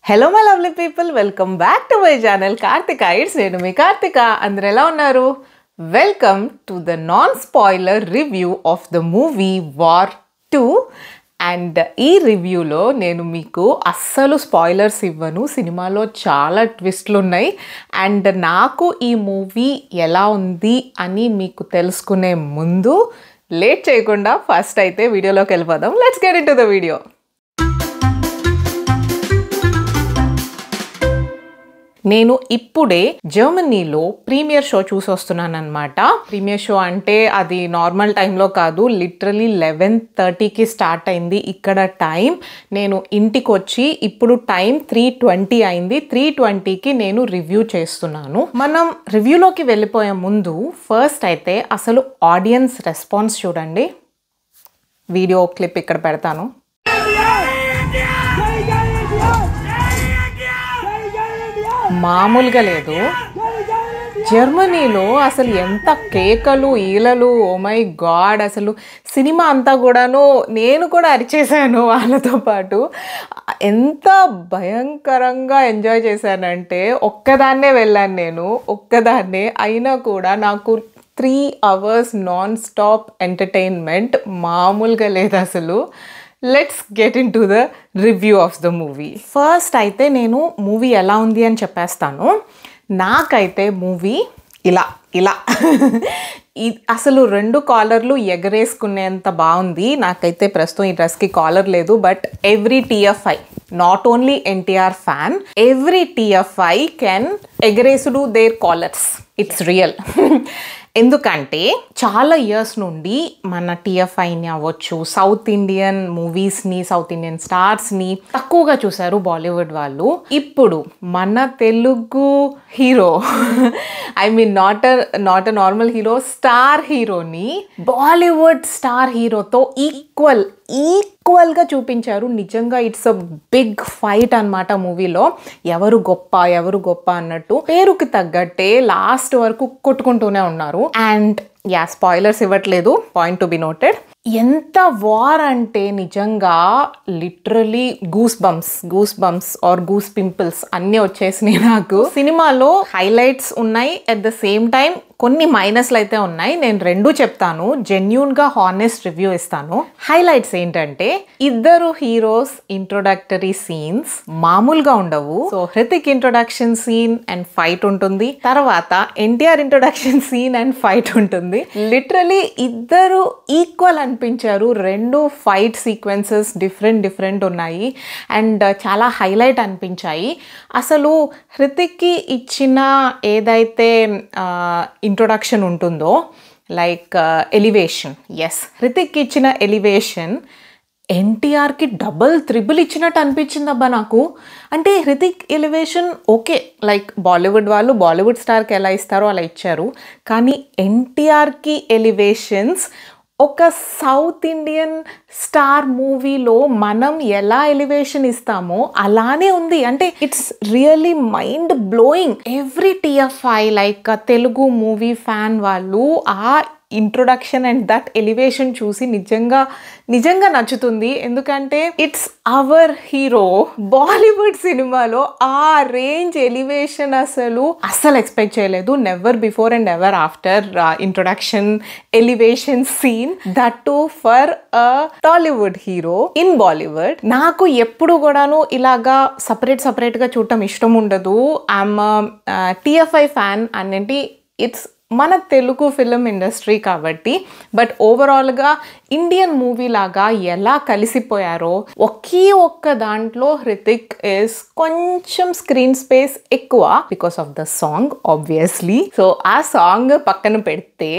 Hello my lovely people, welcome back to my channel Karthika. It's me Karthika. Andru ela unnaru? Welcome to the non-spoiler review of the movie War 2. And ఈ రివ్యూలో నేను మీకు అస్సలు spoilers ఇవ్వను. సినిమాలో చాలా ట్విస్ట్లు ఉన్నాయి. అండ్ నాకు ఈ మూవీ ఎలా ఉంది అని మీకు తెలుసుకునే ముందు లేట్ చేయకుండా ఫస్ట్ అయితే వీడియోలోకి వెళ్ళిపోదాం. Let's get into the video. నేను ఇప్పుడే జర్మనీలో ప్రీమియర్ షో చూసి వస్తున్నాను అనమాట. ప్రీమియర్ షో అంటే అది నార్మల్ టైంలో కాదు, లిటరలీ 11:30కి స్టార్ట్ అయింది ఇక్కడ టైం. నేను ఇంటికి వచ్చి ఇప్పుడు టైం 3:20 అయింది. 3:20కి నేను రివ్యూ చేస్తున్నాను. మనం రివ్యూలోకి వెళ్ళిపోయే ముందు ఫస్ట్ అయితే అసలు ఆడియన్స్ రెస్పాన్స్ చూడండి. వీడియో క్లిప్ ఇక్కడ పెడతాను. మామూలుగా లేదు. జర్మనీలో అసలు ఎంత కేకలు ఈలలు, ఓ మై గాడ్, అసలు సినిమా అంతా కూడాను నేను కూడా అరిచేసాను వాళ్ళతో పాటు. ఎంత భయంకరంగా ఎంజాయ్ చేశానంటే ఒక్కదాన్నే వెళ్ళాను నేను, ఒక్కదాన్నే. అయినా కూడా నాకు 3 hours నాన్ స్టాప్ ఎంటర్టైన్మెంట్ మామూలుగా లేదు అసలు. Let's get in to the review of the movie. First అయితే నేను మూవీ ఎలా ఉంది అని చెప్పేస్తాను. నాకైతే మూవీ ఇలా అసలు 2 కాలర్లు ఎగరేసుకునేంత బాగుంది. నాకైతే ప్రస్తుతం ఈ డ్రెస్కి కాలర్ లేదు, but every TFI, not only NTR fan, every TFI can ఎగరేసుడు దేర్ కాలర్స్. It's real. ఎందుకంటే చాలా ఇయర్స్ నుండి మన TFIని అవ్వచ్చు, సౌత్ ఇండియన్ మూవీస్ని, సౌత్ ఇండియన్ స్టార్స్ని తక్కువగా చూశారు బాలీవుడ్ వాళ్ళు. ఇప్పుడు మన Telugu hero, I mean not a normal hero, star హీరోని బాలీవుడ్ స్టార్ హీరోతో ఈక్వల్గా చూపించారు. నిజంగా ఇట్స్ అ బిగ్ ఫైట్ అన్నమాట మూవీలో. ఎవరు గొప్ప అన్నట్టు పేరుకి తగ్గట్టే లాస్ట్ వరకు కొట్టుకుంటూనే ఉన్నారు. అండ్ స్పాయిలర్స్ ఇవ్వట్లేదు, పాయింట్ టు బి నోటెడ్. ఎంత వార్ అంటే నిజంగా literally goose bumps or goose pimples అన్నీ వచ్చేసినాయి నాకు. సినిమాలో హైలైట్స్ ఉన్నాయి, అట్ ద సేమ్ టైం కొన్ని మైనస్లు అయితే ఉన్నాయి. నేను 2 చెప్తాను, జెన్యూన్గా హానెస్ట్ రివ్యూ ఇస్తాను. హైలైట్స్ ఏంటంటే, ఇద్దరు హీరోస్ ఇంట్రొడక్టరీ సీన్స్ మామూలుగా ఉండవు. So Hrithik introduction scene and fight ఉంటుంది, తర్వాత NTR introduction scene and fight ఉంటుంది. లిటరలీ ఇద్దరు ఈక్వల్ అనిపించారు. 2 ఫైట్ సీక్వెన్సెస్ డిఫరెంట్ ఉన్నాయి అండ్ చాలా హైలైట్ అనిపించాయి. అసలు హృతిక్కి ఇచ్చిన ఏదైతే ఇంట్రొడక్షన్ ఉంటుందో, లైక్ ఎలివేషన్, హృతిక్కి ఇచ్చిన ఎలివేషన్ NTRకి డబుల్ త్రిబుల్ ఇచ్చినట్టు అనిపించింది అబ్బా నాకు. అంటే Hrithik elevation okay, like Bollywood వాళ్ళు బాలీవుడ్ స్టార్కి ఎలా ఇస్తారో అలా ఇచ్చారు. కానీ NTRకి ఎలివేషన్స్ ఒక సౌత్ ఇండియన్ స్టార్ మూవీలో మనం ఎలా ఎలివేషన్ ఇస్తామో అలానే ఉంది. అంటే it's really mind blowing. Every TFI like Telugu movie fan వాళ్ళు ఆ ఇంట్రొడక్షన్ అండ్ దట్ ఎలివేషన్ చూసి నిజంగా నచ్చుతుంది. ఎందుకంటే ఇట్స్ అవర్ హీరో. బాలీవుడ్ సినిమాలో ఆ రేంజ్ ఎలివేషన్ అస్సలు ఎక్స్పెక్ట్ చేయలేదు. Never before and ever after introduction elevation scene, that too for a Tollywood hero in Bollywood. నాకు ఎప్పుడు కూడాను ఇలాగా సపరేట్గా చూడటం ఇష్టం ఉండదు. ఐఎమ్ TFI ఫ్యాన్ అన్నింటి. ఇట్స్ మన తెలుగు ఫిలిం ఇండస్ట్రీ కాబట్టి. బట్ ఓవరాల్గా ఇండియన్ మూవీ లాగా ఎలా కలిసిపోయారో, ఒక్క దాంట్లో హృతిక్ ఇస్ కొంచెం స్క్రీన్ స్పేస్ ఎక్కువ because of the song obviously. So ఆ సాంగ్ పక్కన పెడితే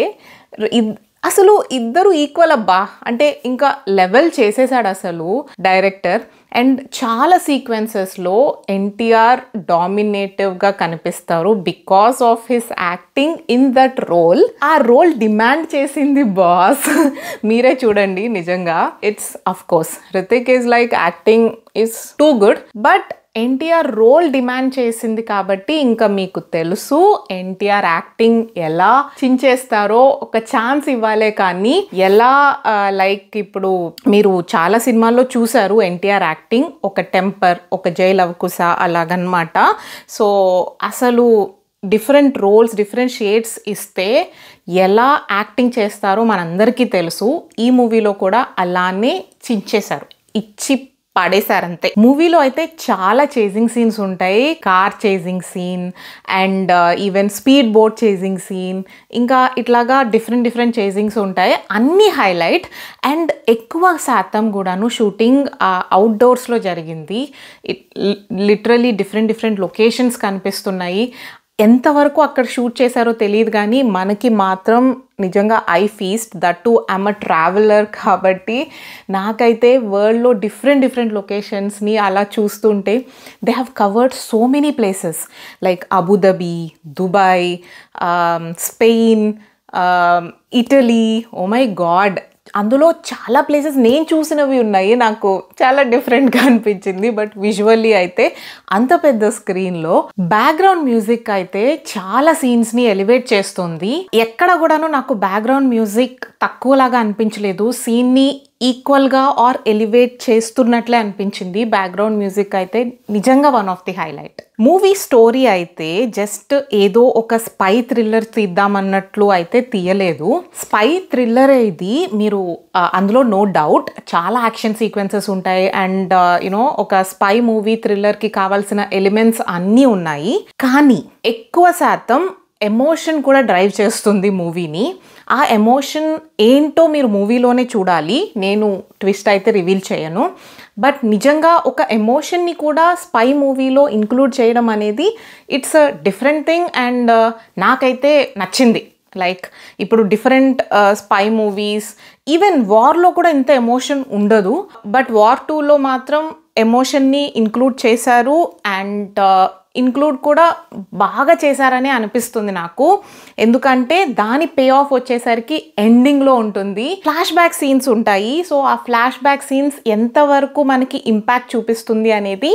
అసలు ఇద్దరు ఈక్వల్ అబ్బా. అంటే ఇంకా లెవెల్ చేసేసాడు అసలు డైరెక్టర్. అండ్ చాలా సీక్వెన్సెస్లో NTR డామినేటివ్గా కనిపిస్తారు because of his acting in that role. ఆ రోల్ డిమాండ్ చేసింది బాస్. మీరే చూడండి. నిజంగా it's of course Hrithik is like acting is too good, but NTR role demand చేసింది కాబట్టి ఇంకా మీకు తెలుసు ఎన్టీఆర్ యాక్టింగ్ ఎలా చించేస్తారో. ఒక ఛాన్స్ ఇవ్వాలే కానీ ఎలా లైక్ ఇప్పుడు మీరు చాలా సినిమాల్లో చూసారు ఎన్టీఆర్ యాక్టింగ్, ఒక టెంపర్, ఒక జై లవకుశ అలాగనమాట. సో అసలు డిఫరెంట్ రోల్స్, డిఫరెంట్ షేడ్స్ ఇస్తే ఎలా యాక్టింగ్ చేస్తారో మనందరికీ తెలుసు. ఈ మూవీలో కూడా అలానే చించేశారు, ఇచ్చి పడేశారంతే. మూవీలో అయితే చాలా చేజింగ్ సీన్స్ ఉంటాయి, car chasing scene and even speed boat chasing scene, ఇంకా ఇట్లాగా డిఫరెంట్ చేజింగ్స్ ఉంటాయి, అన్నీ హైలైట్. అండ్ ఎక్కువ శాతం కూడాను షూటింగ్ అవుట్డోర్స్లో జరిగింది. లిటరలీ డిఫరెంట్ లొకేషన్స్ కనిపిస్తున్నాయి. ఎంతవరకు అక్కడ షూట్ చేశారో తెలియదు కానీ మనకి మాత్రం నిజంగా eye feast. That too I'm a traveller కాబట్టి నాకైతే వరల్డ్లో డిఫరెంట్ లొకేషన్స్ని అలా చూస్తుంటే they have covered so many places like Abu Dhabi, Dubai, Spain, Italy. Oh my god, అందులో చాలా ప్లేసెస్ నేను చూసినవి ఉన్నాయి, నాకు చాలా డిఫరెంట్గా అనిపించింది. బట్ విజువల్లీ అయితే అంత పెద్ద స్క్రీన్లో బ్యాక్గ్రౌండ్ మ్యూజిక్ అయితే చాలా సీన్స్ని ఎలివేట్ చేస్తుంది. ఎక్కడ కూడాను నాకు బ్యాక్గ్రౌండ్ మ్యూజిక్ తక్కువలాగా అనిపించలేదు, సీన్ని ఈక్వల్గా ఆర్ ఎలివేట్ చేస్తున్నట్లే అనిపించింది. బ్యాక్గ్రౌండ్ మ్యూజిక్ అయితే నిజంగా one of the highlight. Movie story అయితే జస్ట్ ఏదో ఒక స్పై థ్రిల్లర్ తీద్దామన్నట్లు అయితే తీయలేదు. స్పై థ్రిల్లర్ ఇది, మీరు అందులో నో డౌట్ చాలా యాక్షన్ సీక్వెన్సెస్ ఉంటాయి అండ్ యునో ఒక స్పై మూవీ థ్రిల్లర్కి కావాల్సిన ఎలిమెంట్స్ అన్నీ ఉన్నాయి. కానీ ఎక్కువ శాతం ఎమోషన్ కూడా డ్రైవ్ చేస్తుంది మూవీని. ఆ ఎమోషన్ ఏంటో మీరు మూవీలోనే చూడాలి, నేను ట్విస్ట్ అయితే రివీల్ చేయను. బట్ నిజంగా ఒక ఎమోషన్ని కూడా స్పై మూవీలో ఇంక్లూడ్ చేయడం అనేది it's a different thing and నాకైతే నచ్చింది. లైక్ ఇప్పుడు డిఫరెంట్ స్పై మూవీస్, ఈవెన్ వార్లో కూడా ఇంత ఎమోషన్ ఉండదు, బట్ వార్ 2లో మాత్రం ఎమోషన్ని ఇంక్లూడ్ చేశారు అండ్ ఇంక్లూడ్ కూడా బాగా చేశారని అనిపిస్తుంది నాకు. ఎందుకంటే దాని పే ఆఫ్ వచ్చేసరికి ఎండింగ్లో ఉంటుంది. ఫ్లాష్ బ్యాక్ సీన్స్ ఉంటాయి. సో ఆ ఫ్లాష్ బ్యాక్ సీన్స్ ఎంతవరకు మనకి ఇంపాక్ట్ చూపిస్తుంది అనేది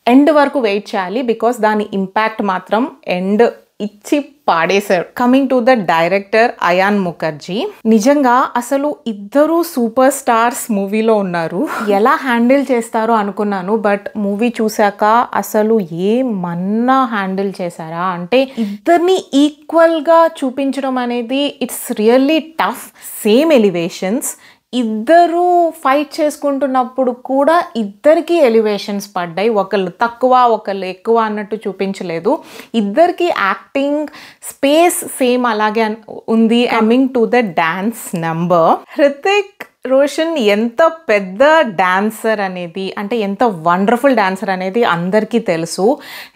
ఎండ్ వరకు వెయిట్ చేయాలి, బికాస్ దాని ఇంపాక్ట్ మాత్రం ఎండ్ ఇచ్చి పాడేశారు. Coming to the director Ayan Mukerji, నిజంగా అసలు ఇద్దరు సూపర్ స్టార్స్ మూవీలో ఉన్నారు. ఎలా హ్యాండిల్ చేస్తారో అనుకున్నాను, బట్ మూవీ చూశాక అసలు ఏమన్నా హ్యాండిల్ చేశారా అంటే ఇద్దరిని ఈక్వల్గా చూపించడం అనేది it's really tough. Same elevations, ఇద్దరు ఫైట్ చేసుకుంటున్నప్పుడు కూడా ఇద్దరికి ఎలివేషన్స్ పడ్డాయి. ఒకళ్ళు తక్కువ ఒకళ్ళు ఎక్కువ అన్నట్టు చూపించలేదు. ఇద్దరికి యాక్టింగ్ స్పేస్ సేమ్ అలాగే ఉంది. Coming to the dance number, Hrithik Roshan ఎంత పెద్ద డాన్సర్ అనేది, అంటే ఎంత వండర్ఫుల్ డాన్సర్ అనేది అందరికీ తెలుసు.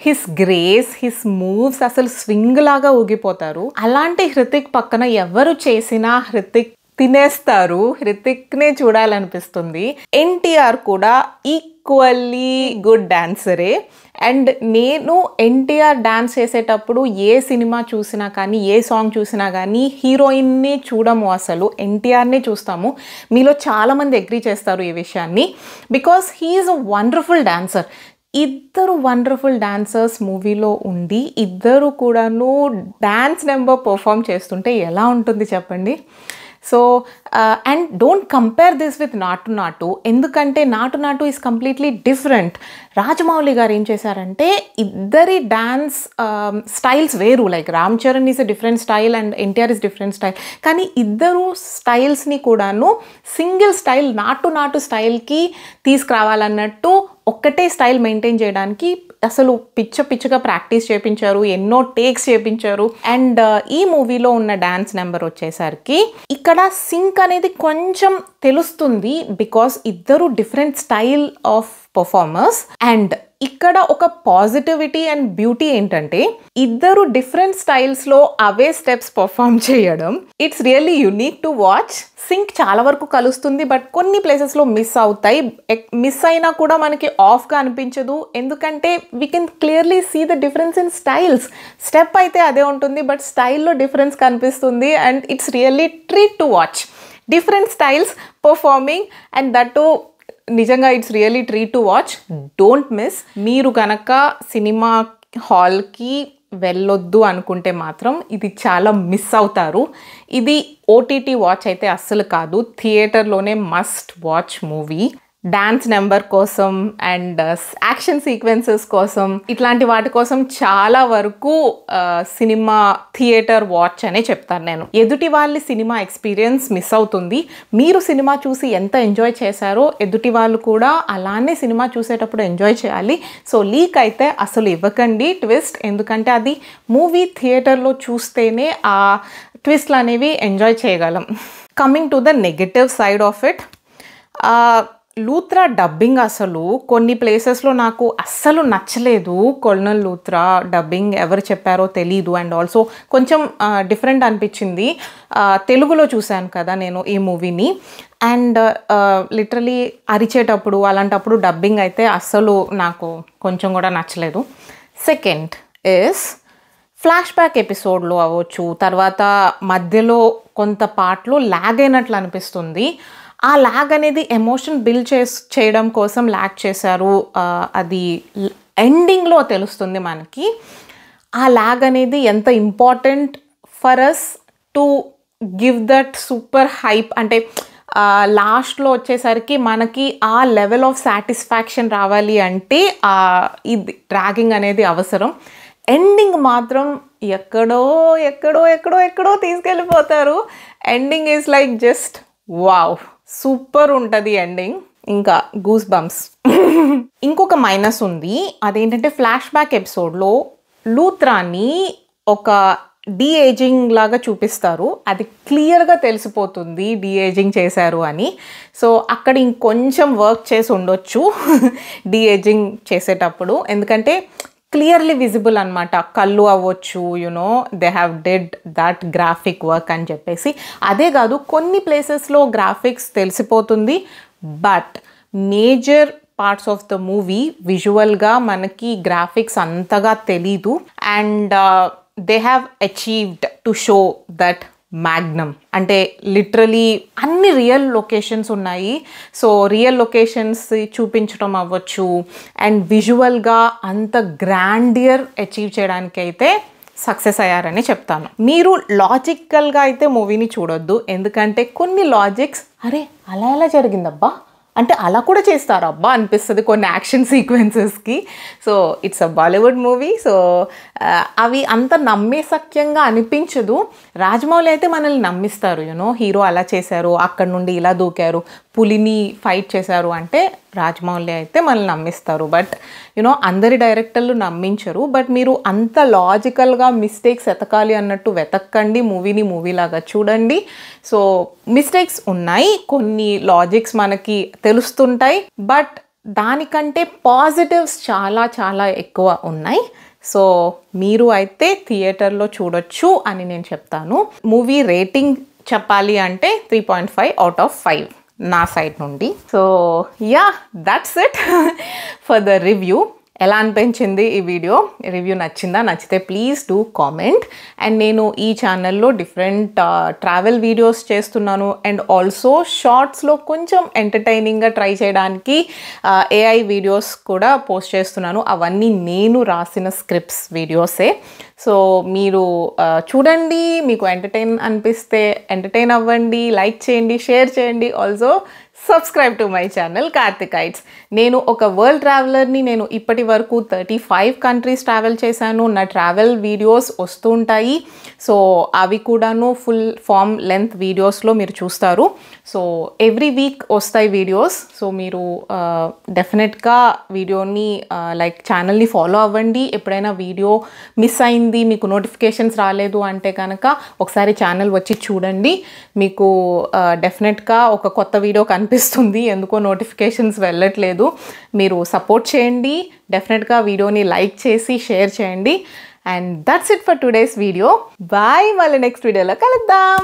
హిస్ గ్రేస్, హిస్ మూవ్స్ అసలు స్వింగ్ లాగా ఊగిపోతారు. అలాంటి హృతిక్ పక్కన ఎవరు చేసినా హృతిక్ తినేస్తారు. హృతిక్నే చూడాలనిపిస్తుంది. ఎన్టీఆర్ కూడా ఈక్వల్లీ గుడ్ డాన్సరే. అండ్ నేను ఎన్టీఆర్ డాన్స్ చేసేటప్పుడు ఏ సినిమా చూసినా కానీ ఏ సాంగ్ చూసినా కానీ హీరోయిన్నే చూడము, అసలు ఎన్టీఆర్నే చూస్తాము. మీలో చాలామంది అగ్రీ చేస్తారు ఈ విషయాన్ని, because he's a wonderful dancer. ఇద్దరు వండర్ఫుల్ డాన్సర్స్ మూవీలో ఉండి ఇద్దరు కూడాను డాన్స్ నెంబర్ పర్ఫామ్ చేస్తుంటే ఎలా ఉంటుంది చెప్పండి. So and don't compare this with నాటు నాటు, ఎందుకంటే నాటు నాటు ఈజ్ కంప్లీట్లీ డిఫరెంట్. రాజమౌళి గారు ఏం చేశారంటే ఇద్దరి డాన్స్ స్టైల్స్ వేరు, like Ram Charan is a different style and NTR is different style, కానీ ఇద్దరు స్టైల్స్ని కూడాను సింగిల్ స్టైల్ నాటు నాటు స్టైల్కి తీసుకురావాలన్నట్టు ఒక్కటే స్టైల్ మెయింటైన్ చేయడానికి అసలు పిచ్చగా ప్రాక్టీస్ చేయించారు, ఎన్నో టేక్స్ చేయించారు. అండ్ ఈ మూవీలో ఉన్న డాన్స్ నెంబర్ వచ్చేసరికి ఇక్కడ సింక్ అనేది కొంచెం తెలుస్తుంది, బికాస్ ఇద్దరు different style of performers. And ఇక్కడ ఒక పాజిటివిటీ అండ్ బ్యూటీ ఏంటంటే ఇద్దరు డిఫరెంట్ స్టైల్స్లో అవే స్టెప్స్ పర్ఫామ్ చేయడం, it's really unique to watch. Sync చాలా వరకు కలుస్తుంది, బట్ కొన్ని ప్లేసెస్లో మిస్ అవుతాయి. మిస్ అయినా కూడా మనకి ఆఫ్గా అనిపించదు, ఎందుకంటే we can clearly see the difference in styles. Step అయితే అదే ఉంటుంది, బట్ స్టైల్లో డిఫరెన్స్ కనిపిస్తుంది. And it's really treat to watch different styles performing, and that to నిజంగా it's really treat to watch. Don't miss. మీరు కనుక సినిమా హాల్కి వెళ్ళొద్దు అనుకుంటే మాత్రం ఇది చాలా మిస్ అవుతారు. ఇది ఓటీటీ వాచ్ అయితే అస్సలు కాదు, థియేటర్లోనే must watch movie. Dance number కోసం అండ్ యాక్షన్ సీక్వెన్సెస్ కోసం, ఇట్లాంటి వాటి కోసం చాలా వరకు సినిమా థియేటర్ వాచ్ అనే చెప్తాను నేను. ఎదుటి వాళ్ళ సినిమా ఎక్స్పీరియన్స్ మిస్ అవుతుంది. మీరు సినిమా చూసి ఎంత ఎంజాయ్ చేశారో ఎదుటి వాళ్ళు కూడా అలానే సినిమా చూసేటప్పుడు ఎంజాయ్ చేయాలి. సో లీక్ అయితే అసలు ఇవ్వకండి ట్విస్ట్, ఎందుకంటే అది మూవీ థియేటర్లో చూస్తేనే ఆ ట్విస్ట్లు అనేవి ఎంజాయ్ చేయగలం. Coming to the negative side of it, Luthra dubbing అసలు కొన్ని ప్లేసెస్లో నాకు అస్సలు నచ్చలేదు. కొల్నల్ లూత్రా డబ్బింగ్ ఎవరు చెప్పారో తెలీదు. అండ్ ఆల్సో కొంచెం డిఫరెంట్ అనిపించింది. తెలుగులో చూశాను కదా నేను ఈ మూవీని, అండ్ లిటరలీ అరిచేటప్పుడు అలాంటప్పుడు డబ్బింగ్ అయితే అస్సలు నాకు కొంచెం కూడా నచ్చలేదు. సెకండ్ ఇస్ ఫ్లాష్ బ్యాక్ ఎపిసోడ్లో అవ్వచ్చు, తర్వాత మధ్యలో కొంత పార్ట్లో ల్యాగ్ అయినట్లు అనిపిస్తుంది. ఆ ల్యాగ్ అనేది ఎమోషన్ బిల్డ్ చేయడం కోసం ల్యాగ్ చేశారు. అది ఎండింగ్లో తెలుస్తుంది మనకి. ఆ ల్యాగ్ అనేది ఎంత important for us to give that super hype. అంటే లాస్ట్లో వచ్చేసరికి మనకి ఆ లెవెల్ ఆఫ్ సాటిస్ఫాక్షన్ రావాలి అంటే ఇది డ్రాగింగ్ అనేది అవసరం. ఎండింగ్ మాత్రం ఎక్కడో ఎక్కడో ఎక్కడో ఎక్కడో తీసుకెళ్ళిపోతారు. Ending is like just wow, super ఉంటుంది ఎండింగ్. ఇంకా గూస్ బంప్స్. ఇంకొక మైనస్ ఉంది, అదేంటంటే ఫ్లాష్ బ్యాక్ ఎపిసోడ్లో లూత్రాని ఒక డీఏజింగ్ లాగా చూపిస్తారు. అది క్లియర్గా తెలిసిపోతుంది డీఏజింగ్ చేశారు అని. సో అక్కడ ఇంకొంచెం వర్క్ చేసి ఉండొచ్చు డీఏజింగ్ చేసేటప్పుడు, ఎందుకంటే క్లియర్లీ విజిబుల్ అనమాట. కళ్ళు అవ్వచ్చు, you know they have did that graphic work అని చెప్పేసి. అదే కాదు కొన్ని ప్లేసెస్లో గ్రాఫిక్స్ తెలిసిపోతుంది, but major parts of the movie విజువల్గా మనకి గ్రాఫిక్స్ అంతగా తెలీదు. And they have achieved to show that magnum. అంటే లిటరలీ అన్ని రియల్ లొకేషన్స్ ఉన్నాయి. సో రియల్ లొకేషన్స్ చూపించడం అవ్వచ్చు, అండ్ విజువల్గా అంత గ్రాండియర్ అచీవ్ చేయడానికి అయితే సక్సెస్ అయ్యారని చెప్తాను. మీరు లాజికల్గా అయితే మూవీని చూడొద్దు, ఎందుకంటే కొన్ని లాజిక్స్ అరే అలా ఎలా జరిగిందబ్బా అంటే అలా కూడా చేస్తారు అబ్బా అనిపిస్తుంది కొన్ని యాక్షన్ సీక్వెన్సెస్కి. So it's a Bollywood movie, so అవి అంత నమ్మేసక్యంగా అనిపించదు. రాజమౌళి అయితే మనల్ని నమ్మిస్తారు, యూనో హీరో అలా చేశారు, అక్కడ నుండి ఇలా దూకారు, పులిని ఫైట్ చేశారు అంటే రాజమౌళి అయితే మనల్ని నమ్మిస్తారు. బట్ యూనో అందరి డైరెక్టర్లు నమ్మించరు. బట్ మీరు అంత లాజికల్గా మిస్టేక్స్ వెతకాలి అన్నట్టు వెతక్కండి, మూవీని మూవీలాగా చూడండి. సో మిస్టేక్స్ ఉన్నాయి, కొన్ని లాజిక్స్ మనకి తెలుస్తుంటాయి, బట్ దానికంటే పాజిటివ్స్ చాలా చాలా ఎక్కువ ఉన్నాయి. సో మీరు అయితే థియేటర్లో చూడొచ్చు అని నేను చెప్తాను. మూవీ రేటింగ్ చెప్పాలి అంటే 3.5 out of 5 నా సైడ్ నుండి. So yeah, that's it for the review. ఎలా అనిపించింది ఈ వీడియో? రివ్యూ నచ్చిందా? నచ్చితే ప్లీజ్ డూ కామెంట్. అండ్ నేను ఈ ఛానల్లో డిఫరెంట్ ట్రావెల్ వీడియోస్ చేస్తున్నాను, అండ్ ఆల్సో షార్ట్స్లో కొంచెం ఎంటర్టైనింగ్గా ట్రై చేయడానికి ఏఐ వీడియోస్ కూడా పోస్ట్ చేస్తున్నాను. అవన్నీ నేను రాసిన స్క్రిప్ట్స్ వీడియోసే. సో మీరు చూడండి, మీకు ఎంటర్టైన్ అనిపిస్తే ఎంటర్టైన్ అవ్వండి, లైక్ చేయండి, షేర్ చేయండి. Also subscribe to my channel Karthikites. నేను ఒక వరల్డ్ ట్రావెలర్ని. నేను ఇప్పటి వరకు 35 కంట్రీస్ ట్రావెల్ చేశాను. నా ట్రావెల్ వీడియోస్ వస్తూ ఉంటాయి. సో అవి కూడాను ఫుల్ ఫామ్ లెంత్ వీడియోస్లో మీరు చూస్తారు. సో ఎవ్రీ వీక్ వస్తాయి వీడియోస్. సో మీరు డెఫినెట్గా వీడియోని లైక్ ఛానల్ని ఫాలో అవ్వండి. ఎప్పుడైనా వీడియో మిస్ అయింది, మీకు నోటిఫికేషన్స్ రాలేదు అంటే కనుక ఒకసారి ఛానల్ వచ్చి చూడండి. మీకు డెఫినెట్గా ఒక కొత్త వీడియో కనిపిస్తుంది, ఎందుకో నోటిఫికేషన్స్ వెళ్ళట్లేదు. మీరు సపోర్ట్ చేయండి, డెఫినెట్గా వీడియోని లైక్ చేసి షేర్ చేయండి. And that's it for today's video. Bye, మళ్ళీ నెక్స్ట్ వీడియోలో కలుద్దాం.